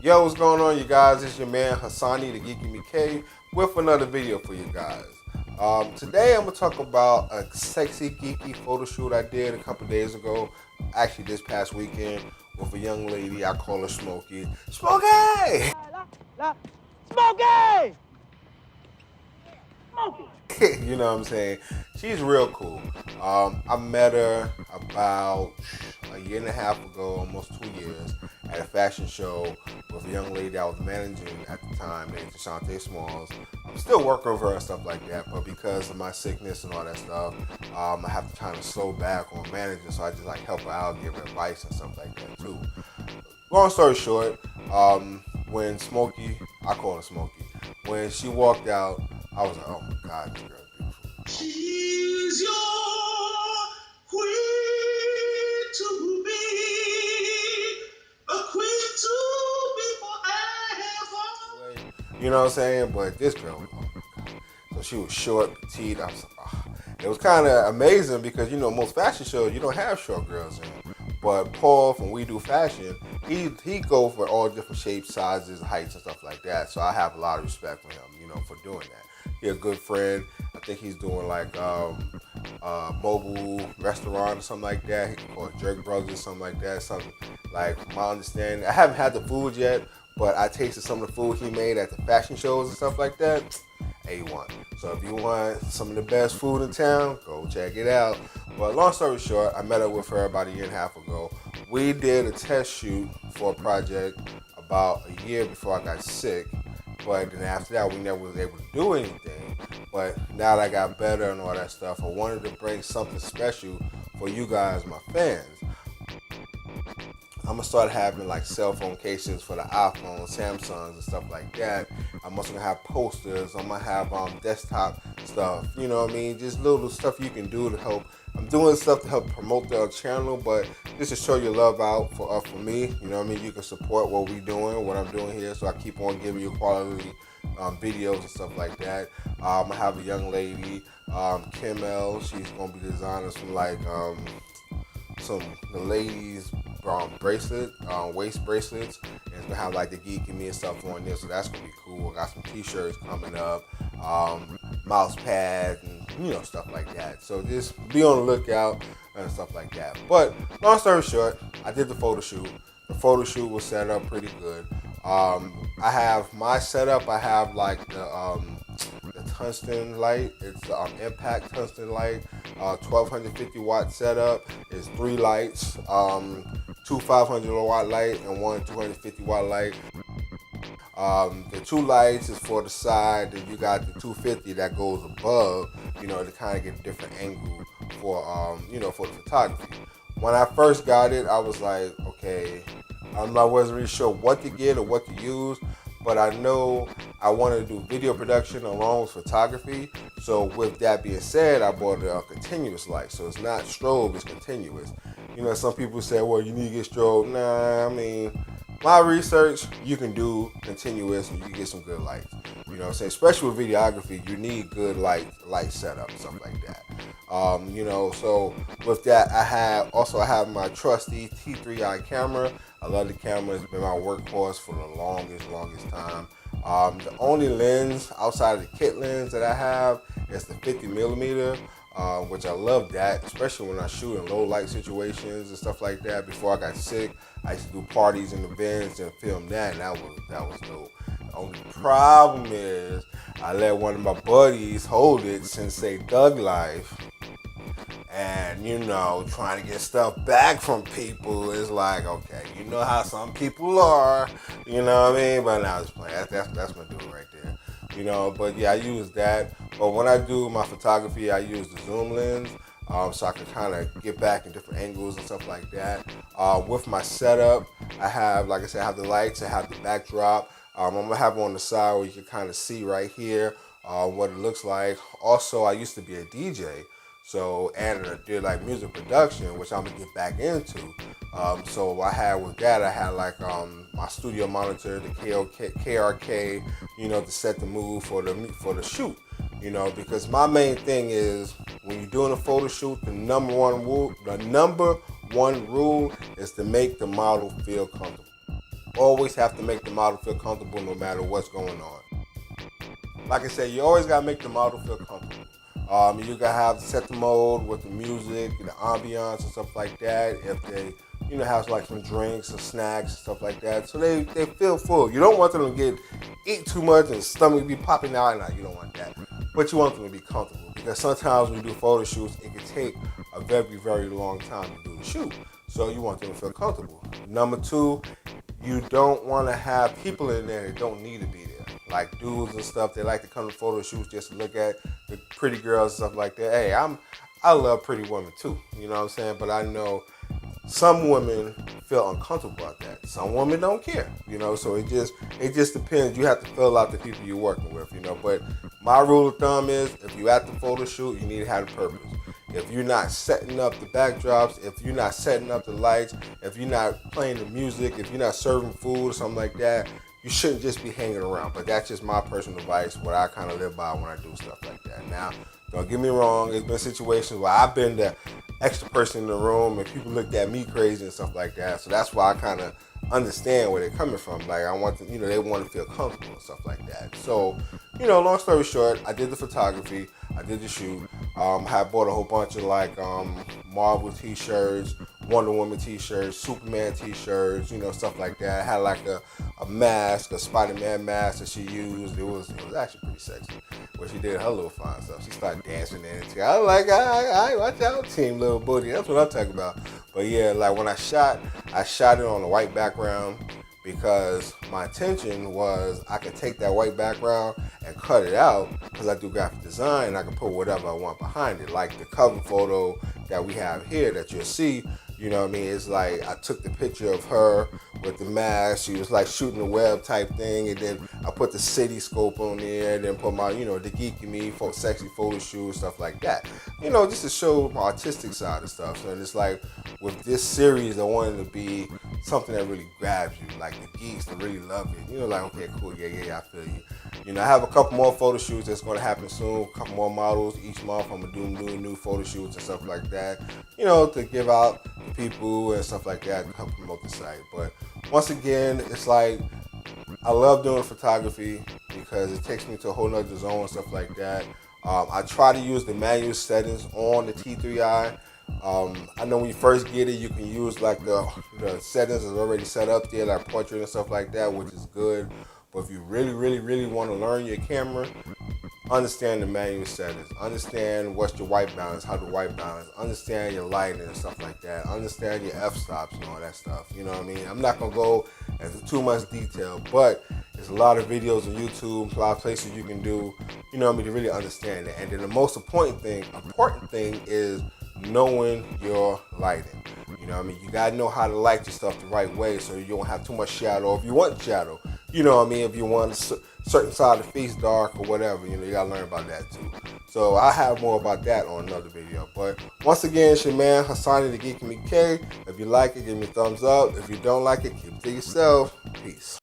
Yo, what's going on, you guys? It's your man Hassani, the Geeky K, with another video for you guys. Today I'm gonna talk about a sexy geeky photo shoot I did a couple days ago, actually this past weekend, with a young lady. I call her Smokey. Smokey! Smokey! Smokey! You know what I'm saying? She's real cool. I met her about a year and a half ago, almost 2 years, at a fashion show with a young lady I was managing at the time named Shante Smalls. I'm still working with her and stuff like that, but because of my sickness and all that stuff, I have to kind of slow back on managing, so I just like help her out, give her advice and stuff like that too. Long story short, when Smokey, I call her Smokey, when she walked out, I was like, oh my God, this girl's beautiful. She's your queen to be, a queen to be forever. You know what I'm saying? But this girl, oh my God. So she was short, petite. I was like, oh. It was kind of amazing because, you know, most fashion shows, you don't have short girls in. But Paul, from We Do Fashion, he go for all different shapes, sizes, heights, and stuff like that. So I have a lot of respect for him, you know, for doing that. He's a good friend. I think he's doing like mobile restaurant or something like that, or Jerk Brothers or something like that. Something like my understanding. I haven't had the food yet, but I tasted some of the food he made at the fashion shows and stuff like that. A1. So if you want some of the best food in town, go check it out. But long story short, I met up with her about a year and a half ago. We did a test shoot for a project about a year before I got sick. But then after that, we never was able to do anything. But now that I got better and all that stuff, I wanted to bring something special for you guys, my fans. I'm gonna start having like cell phone cases for the iPhone, Samsungs, and stuff like that. I'm also gonna have posters. I'm gonna have desktop stuff. You know what I mean? Just little stuff you can do to help. I'm doing stuff to help promote the channel, but just to show your love out for me. You know what I mean? You can support what we're doing, what I'm doing here, so I keep on giving you quality videos and stuff like that. I have a young lady, Kim L. She's gonna be designing some like the ladies bracelet, waist bracelets, and it's gonna have like the Geek and me and stuff on there, so that's gonna be cool. I got some t-shirts coming up, mouse pads, and you know, stuff like that. So just be on the lookout and stuff like that. But long story short, I did the photo shoot. The photo shoot was set up pretty good. I have my setup. I have like the tungsten light. It's the impact tungsten light, 1250 watt setup. It's 3 lights, 2 500 watt light and 1 250 watt light. The 2 lights is for the side, then you got the 250 that goes above, you know, to kind of get a different angle for you know, for the photography. When I first got it, I was like, okay, I wasn't really sure what to get or what to use, but I know I wanted to do video production along with photography. So with that being said, I bought a continuous light. So it's not strobe, it's continuous. You know, some people say, well, you need to get strobe. Nah, I mean, my research, you can do continuous and you can get some good lights. You know what I'm saying? Especially with videography, you need good light setup, stuff like that. You know, so with that, I have my trusty T3i camera. I love the camera. It's been my workhorse for the longest time. The only lens outside of the kit lens that I have is the 50 millimeter, which I love that, especially when I shoot in low light situations and stuff like that. Before I got sick, I used to do parties in the vents and film that, and that was dope. The only problem is I let one of my buddies hold it since Thug Life. And, you know, trying to get stuff back from people is like, okay, you know how some people are, you know what I mean? But now it's playing. That's my dude right there. You know, but yeah, I use that. But when I do my photography, I use the zoom lens, so I can kind of get back in different angles and stuff like that. With my setup, I have, like I said, I have the lights, I have the backdrop. I'm gonna have it on the side where you can kind of see right here what it looks like. Also, I used to be a DJ. So, and I did like music production, which I'm gonna get back into. So I had with that, I had like my studio monitor, the KRK, you know, to set the mood for the shoot. You know, because my main thing is when you're doing a photo shoot, the number one rule is to make the model feel comfortable. always have to make the model feel comfortable no matter what's going on. Like I said, you always gotta make the model feel comfortable. You gotta have set the mode with the music, the ambiance and stuff like that. If they, have like some drinks or snacks and stuff like that, so they feel full. You don't want them to eat too much and stomach be popping out. You don't want that, but you want them to be comfortable, because sometimes when you do photo shoots, it can take a very, very long time to do the shoot. So you want them to feel comfortable. Number two, you don't want to have people in there that don't need to be there. Like dudes and stuff, they like to come to photo shoots just to look at the pretty girls and stuff like that. Hey, I love pretty women too, you know what I'm saying? But I know some women feel uncomfortable about that. Some women don't care, so it just depends. You have to fill out the people you're working with, But my rule of thumb is, if you're at the photo shoot, you need to have a purpose. If you're not setting up the backdrops, if you're not setting up the lights, if you're not playing the music, if you're not serving food or something like that, you shouldn't just be hanging around. But that's just my personal advice, what I kind of live by when I do stuff like that. Now, don't get me wrong, there's been situations where I've been the extra person in the room and people looked at me crazy and stuff like that. So that's why I kind of understand where they're coming from. Like, I want to, they want to feel comfortable and stuff like that. So, long story short, I did the photography, I did the shoot. I bought a whole bunch of like Marvel t-shirts, Wonder Woman t-shirts, Superman t-shirts, stuff like that. I had like a mask, a Spider-Man mask that she used. It was actually pretty sexy. But she did her little fine stuff. She started dancing in it. I was like, all right, watch out, team little booty. That's what I'm talking about. But yeah, like when I shot it on a white background, because my intention was I could take that white background and cut it out, because I do graphic design and I can put whatever I want behind it. Like the cover photo that we have here that you'll see, it's like I took the picture of her with the mask. She was like shooting the web type thing, and then I put the city scope on there, and then put my, the geeky me, sexy photo shoot, stuff like that. Just to show my artistic side of stuff. So it's like with this series, I wanted to be something that really grabs you, like the geeks to really love it. Like, okay, cool, yeah, I feel you. I have a couple more photo shoots that's going to happen soon, a couple more models each month. I'm going to do new photo shoots and stuff like that, to give out to people and stuff like that, to help promote the site. But once again, it's like, I love doing photography because it takes me to a whole nother zone and stuff like that. I try to use the manual settings on the T3i. I know when you first get it, you can use like the settings that's already set up there, like portrait and stuff like that, which is good. But if you really, really, really want to learn your camera, understand the manual settings. Understand what's your white balance, how to white balance. Understand your lighting and stuff like that. Understand your f-stops and all that stuff. You know what I mean? I'm not going to go into too much detail, but there's a lot of videos on YouTube, a lot of places you can do, to really understand it. And then the most important thing is knowing your lighting. You gotta know how to light your stuff the right way so you don't have too much shadow. If you want shadow, if you want a certain side of the face dark or whatever, you gotta learn about that too. So I have more about that on another video. But once again, it's your man Hassani the Geek K. If you like it, give me a thumbs up. If you don't like it, keep it to yourself. Peace.